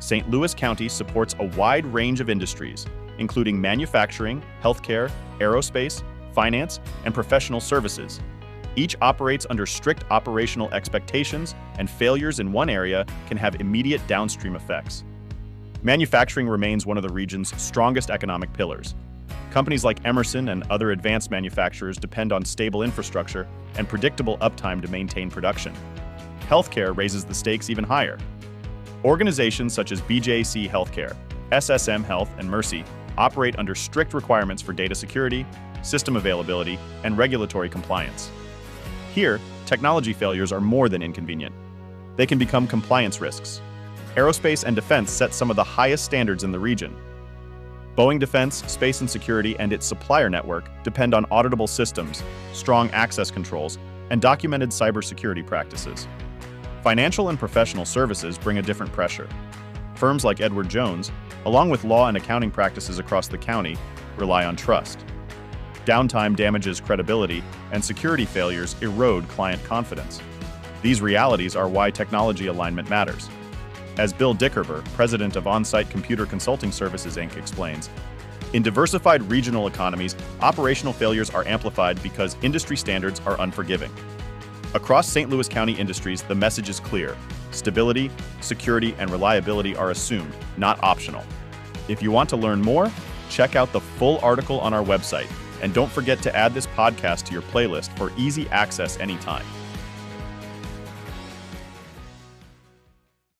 St. Louis County supports a wide range of industries, including manufacturing, healthcare, aerospace, finance, and professional services. Each operates under strict operational expectations, and failures in one area can have immediate downstream effects. Manufacturing remains one of the region's strongest economic pillars. Companies like Emerson and other advanced manufacturers depend on stable infrastructure and predictable uptime to maintain production. Healthcare raises the stakes even higher. Organizations such as BJC HealthCare, SSM Health, and Mercy operate under strict requirements for data security, system availability, and regulatory compliance. Here, technology failures are more than inconvenient. They can become compliance risks. Aerospace and defense set some of the highest standards in the region. Boeing Defense, Space and Security, and its supplier network depend on auditable systems, strong access controls, and documented cybersecurity practices. Financial and professional services bring a different pressure. Firms like Edward Jones, along with law and accounting practices across the county, rely on trust. Downtime damages credibility, and security failures erode client confidence. These realities are why technology alignment matters. As Bill Dickerber, president of On-Site Computer Consulting Services, Inc., explains, in diversified regional economies, operational failures are amplified because industry standards are unforgiving. Across St. Louis County industries, the message is clear. Stability, security, and reliability are assumed, not optional. If you want to learn more, check out the full article on our website, and don't forget to add this podcast to your playlist for easy access anytime.